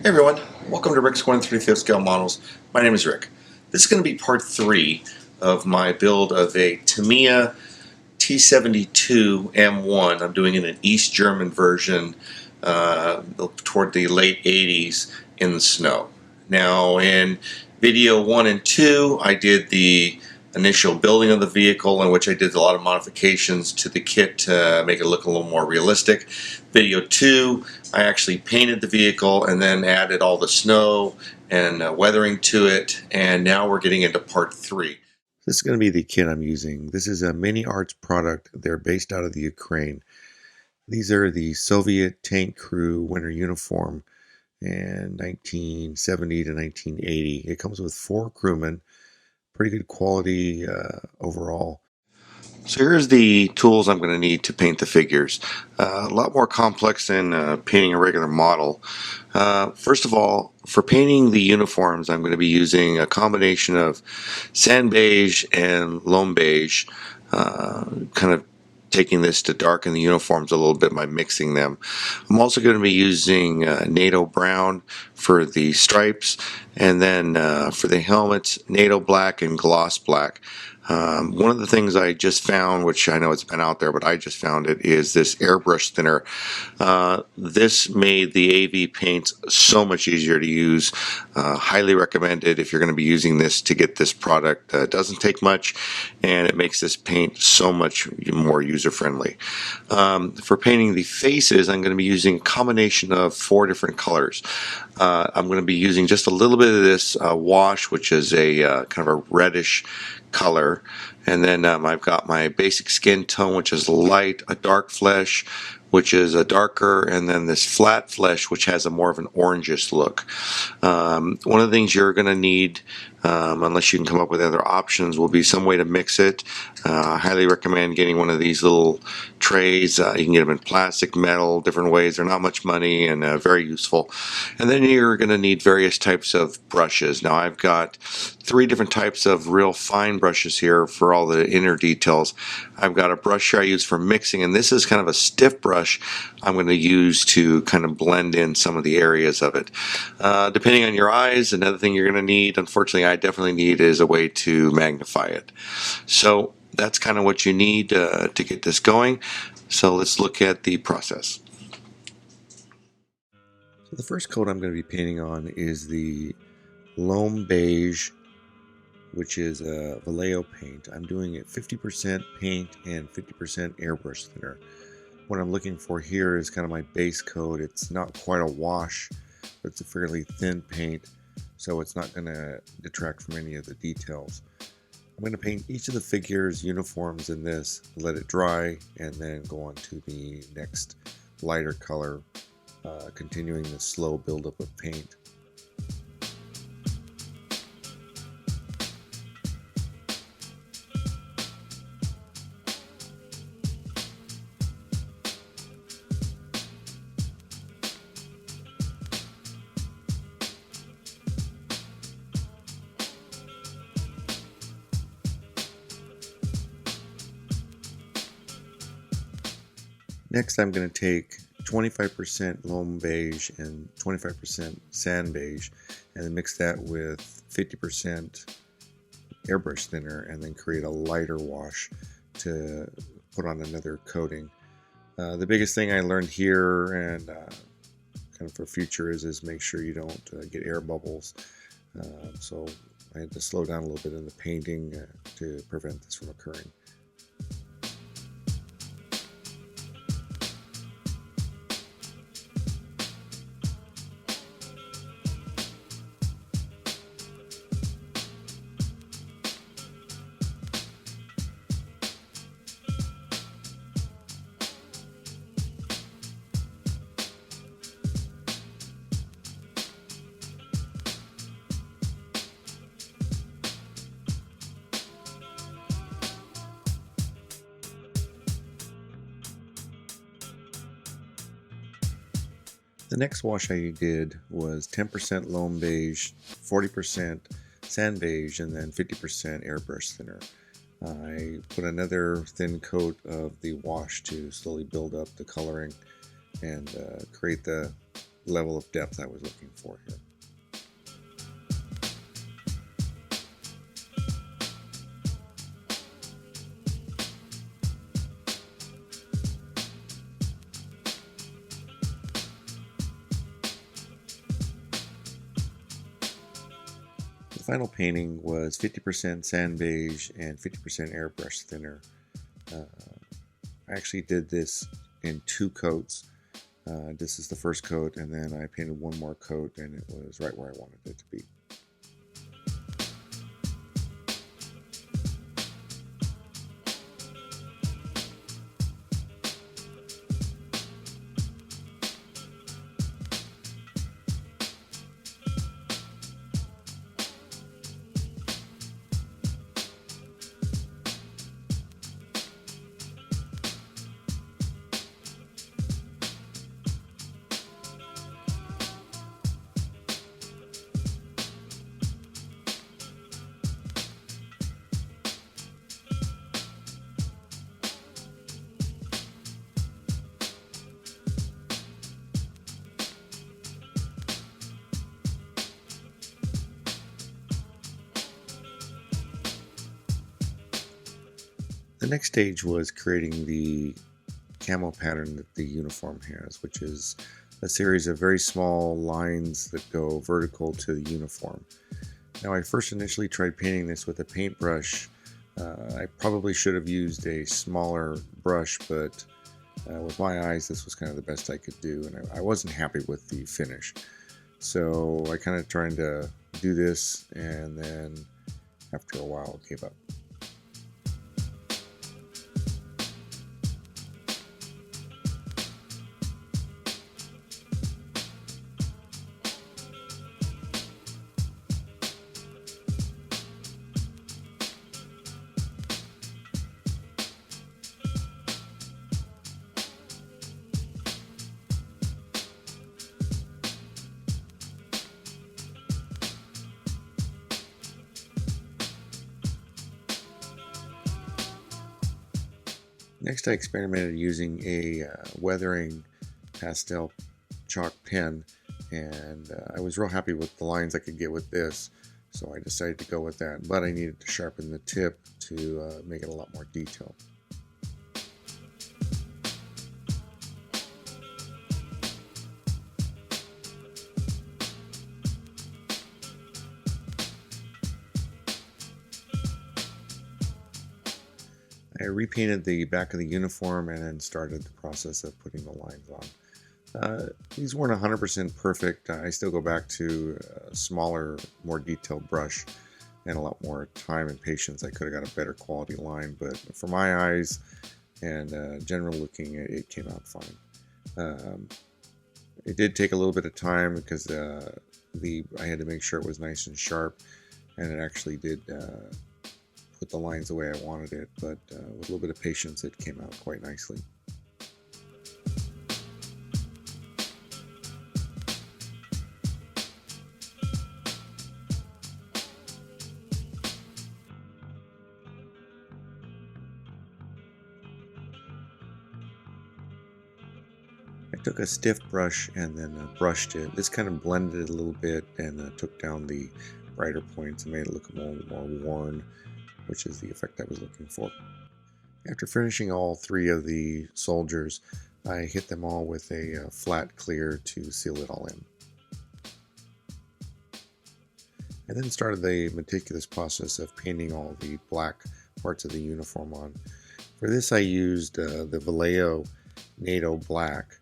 Hey everyone, welcome to Rick's 1/3 scale models. My name is Rick. This is going to be part 3 of my build of a Tamiya T72 M1. I'm doing it in an East German version toward the late 80s in the snow. Now in video 1 and 2 I did the initial building of the vehicle, in which I did a lot of modifications to the kit to make it look a little more realistic. Video 2, I actually painted the vehicle and then added all the snow and weathering to it, and now we're getting into part 3. This is going to be the kit I'm using. This is a Miniart product. They're based out of the Ukraine. These are the Soviet tank crew winter uniform in 1970 to 1980. It comes with 4 crewmen. Pretty good quality overall. So here's the tools I'm going to need to paint the figures. A lot more complex than painting a regular model. First of all, for painting the uniforms, I'm going to be using a combination of sand beige and loam beige, kind of taking this to darken the uniforms a little bit by mixing them. I'm also going to be using NATO brown for the stripes, and then for the helmets, NATO black and gloss black. One of the things I just found, which I know it's been out there, but I just found it, is this airbrush thinner. This made the AV paints so much easier to use. Highly recommended if you're going to be using this to get this product. It doesn't take much, and it makes this paint so much more user-friendly. For painting the faces, I'm going to be using a combination of 4 different colors. I'm going to be using just a little bit of this wash, which is a kind of a reddish color, and then I've got my basic skin tone, which is light, a dark flesh, which is a darker, and then this flat flesh, which has a more of an orangish look. One of the things you're going to need, unless you can come up with other options, will be some way to mix it. I highly recommend getting one of these little trays. You can get them in plastic, metal, different ways. They're not much money and very useful. And then you're going to need various types of brushes. Now I've got 3 different types of real fine brushes here for all the inner details. I've got a brush here I use for mixing, and this is kind of a stiff brush I'm going to use to kind of blend in some of the areas of it. Depending on your eyes, another thing you're going to need, unfortunately I definitely need, is a way to magnify it. So that's kind of what you need to get this going. So let's look at the process. So the first coat I'm going to be painting on is the loam beige, which is a Vallejo paint. I'm doing it 50% paint and 50% airbrush thinner. What I'm looking for here is kind of my base coat. It's not quite a wash, but it's a fairly thin paint, so it's not going to detract from any of the details. I'm going to paint each of the figures' uniforms in this, let it dry, and then go on to the next lighter color, continuing the slow buildup of paint. Next, I'm going to take 25% loam beige and 25% sand beige, and then mix that with 50% airbrush thinner, and then create a lighter wash to put on another coating. The biggest thing I learned here, and kind of for future, is make sure you don't get air bubbles. So I had to slow down a little bit in the painting to prevent this from occurring. The next wash I did was 10% loam beige, 40% sand beige, and then 50% airbrush thinner. I put another thin coat of the wash to slowly build up the coloring and create the level of depth I was looking for here. The final painting was 50% sand beige and 50% airbrush thinner. I actually did this in 2 coats. This is the first coat, and then I painted one more coat, and it was right where I wanted it to be. The next stage was creating the camo pattern that the uniform has, which is a series of very small lines that go vertical to the uniform. Now, I first initially tried painting this with a paintbrush. I probably should have used a smaller brush, but with my eyes, this was kind of the best I could do, and I wasn't happy with the finish. So I kind of tried to do this, and then after a while, gave up. Next, I experimented using a weathering pastel chalk pen, and I was real happy with the lines I could get with this, so I decided to go with that, but I needed to sharpen the tip to make it a lot more detailed. I repainted the back of the uniform and then started the process of putting the lines on. These weren't 100% perfect. I still go back to a smaller, more detailed brush and a lot more time and patience. I could have got a better quality line, but for my eyes and general looking, it came out fine. It did take a little bit of time because I had to make sure it was nice and sharp, and it actually did put the lines the way I wanted it, but with a little bit of patience it came out quite nicely. I took a stiff brush and then brushed it. This kind of blended it a little bit and took down the brighter points and made it look more worn, which is the effect I was looking for. After finishing all 3 of the soldiers, I hit them all with a flat clear to seal it all in. I then started the meticulous process of painting all the black parts of the uniform on. For this I used the Vallejo NATO black.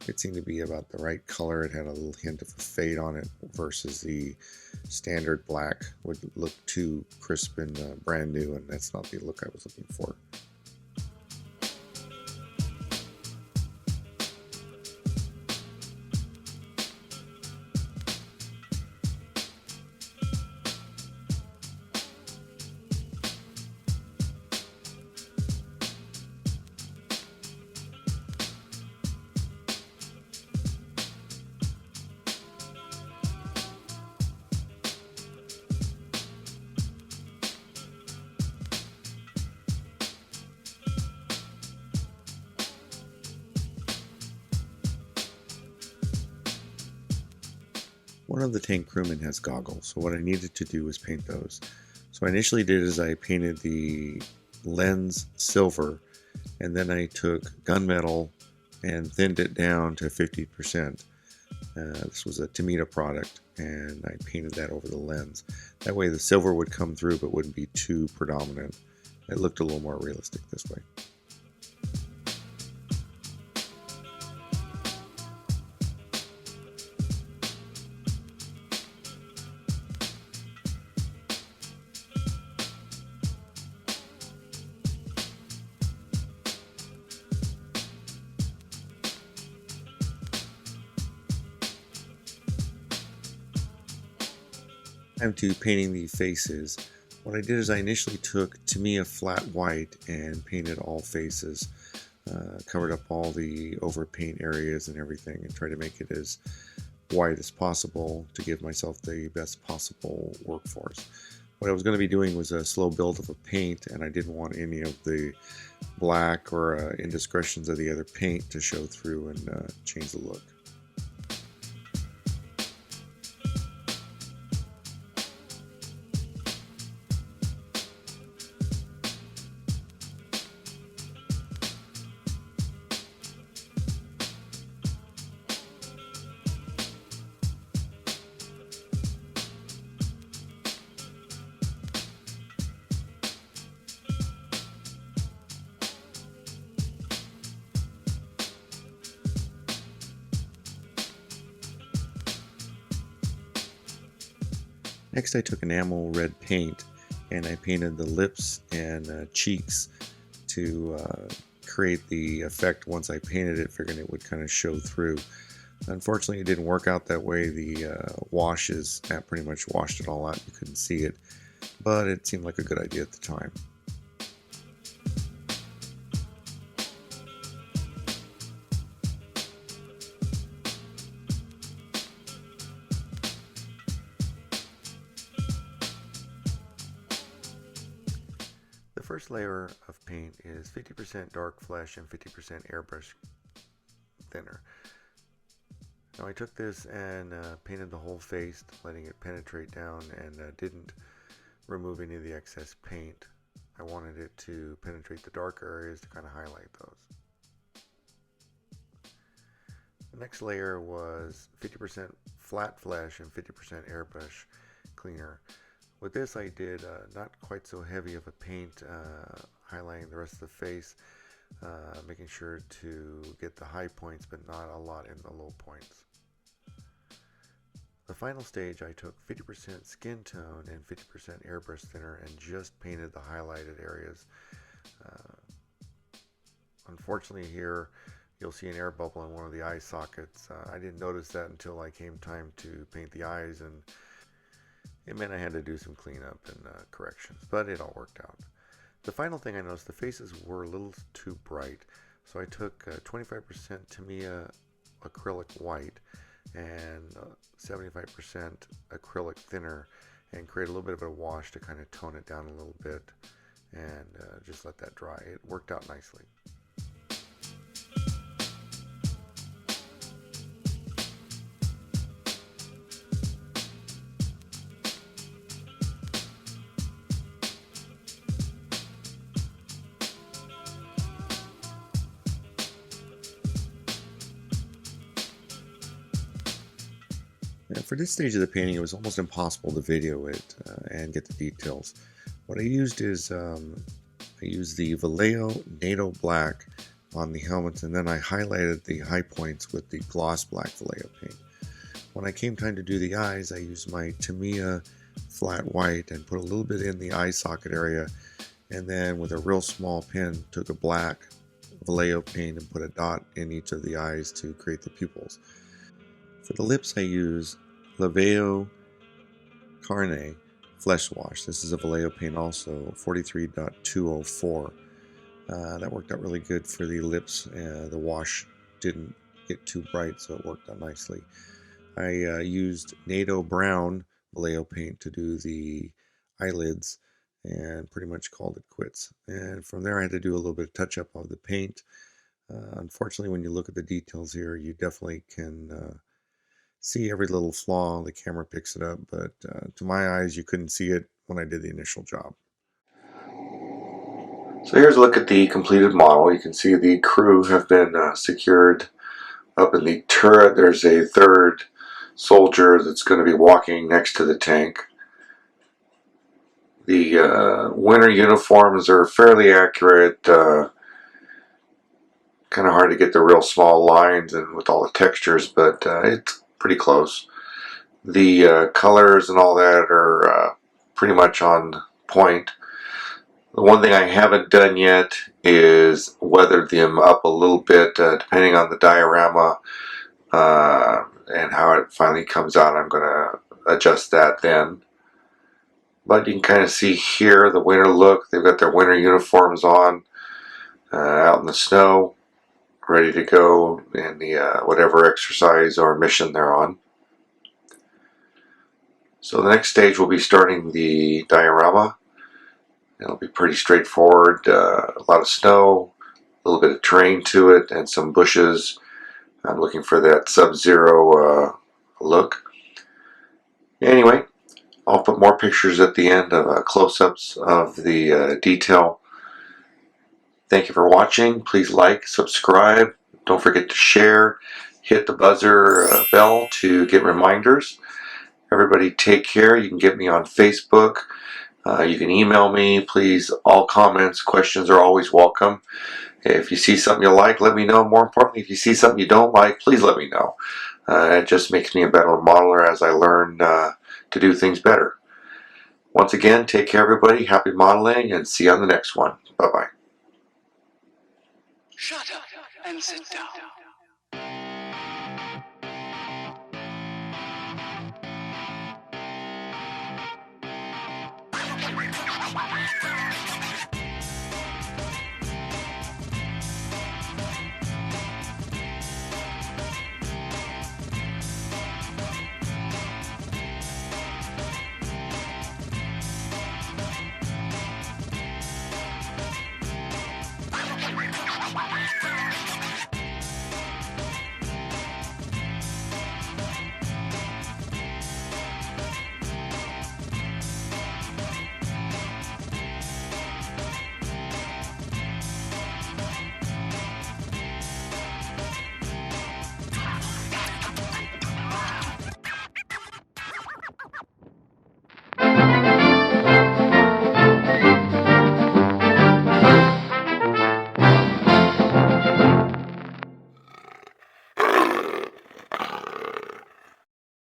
It seemed to be about the right color. It had a little hint of a fade on it versus the standard black would look too crisp and brand new, and that's not the look I was looking for. One of the tank crewmen has goggles, so what I needed to do was paint those. So I initially did is I painted the lens silver, and then I took gunmetal and thinned it down to 50%. This was a Tamiya product, and I painted that over the lens. That way the silver would come through but wouldn't be too predominant. It looked a little more realistic this way. Time to painting the faces. What I did is I initially took Tamiya flat white and painted all faces, covered up all the overpaint areas and everything, and tried to make it as white as possible to give myself the best possible workforce. What I was going to be doing was a slow build of a paint, and I didn't want any of the black or indiscretions of the other paint to show through and change the look. Next I took enamel red paint and I painted the lips and cheeks to create the effect once I painted it, figuring it would kind of show through. Unfortunately, it didn't work out that way. The washes pretty much washed it all out. You couldn't see it, but it seemed like a good idea at the time. The first layer of paint is 50% dark flesh and 50% airbrush thinner. Now I took this and painted the whole face, letting it penetrate down, and didn't remove any of the excess paint. I wanted it to penetrate the darker areas to kind of highlight those. The next layer was 50% flat flesh and 50% airbrush cleaner. With this I did not quite so heavy of a paint, highlighting the rest of the face, making sure to get the high points but not a lot in the low points. The final stage I took 50% skin tone and 50% airbrush thinner and just painted the highlighted areas. Unfortunately here you'll see an air bubble in one of the eye sockets. I didn't notice that until I came time to paint the eyes, and it meant I had to do some cleanup and corrections, but it all worked out. The final thing I noticed, the faces were a little too bright, so I took 25% Tamiya acrylic white and 75% acrylic thinner and create a little bit of a wash to kind of tone it down a little bit, and just let that dry. It worked out nicely. For this stage of the painting, it was almost impossible to video it and get the details. What I used is I used the Vallejo NATO Black on the helmets, and then I highlighted the high points with the gloss black Vallejo paint. When I came time to do the eyes, I used my Tamiya flat white and put a little bit in the eye socket area, and then with a real small pen took a black Vallejo paint and put a dot in each of the eyes to create the pupils. For the lips I use Vallejo Carne Flesh Wash. This is a Vallejo paint also, 43.204. That worked out really good for the lips. The wash didn't get too bright, so it worked out nicely. I used NATO Brown Vallejo paint to do the eyelids and pretty much called it quits. And from there I had to do a little bit of touch up of the paint. Unfortunately, when you look at the details here, you definitely can see every little flaw. The camera picks it up, but to my eyes, you couldn't see it when I did the initial job. So here's a look at the completed model. You can see the crew have been secured up in the turret. There's a third soldier that's going to be walking next to the tank. The winter uniforms are fairly accurate. Kind of hard to get the real small lines and with all the textures, but it's pretty close. The colors and all that are pretty much on point. The one thing I haven't done yet is weathered them up a little bit, depending on the diorama and how it finally comes out. I'm going to adjust that then. But you can kind of see here the winter look. They've got their winter uniforms on, out in the snow, ready to go in the whatever exercise or mission they're on. So the next stage will be starting the diorama. It'll be pretty straightforward. A lot of snow, a little bit of terrain to it, and some bushes. I'm looking for that Sub-Zero look. Anyway, I'll put more pictures at the end of close-ups of the detail. Thank you for watching. Please like, subscribe. Don't forget to share. Hit the buzzer bell to get reminders. Everybody take care. You can get me on Facebook. You can email me. Please, all comments, questions are always welcome. If you see something you like, let me know. More importantly, if you see something you don't like, please let me know. It just makes me a better modeler as I learn to do things better. Once again, take care, everybody. Happy modeling, and see you on the next one. Bye-bye. Shut up and sit down.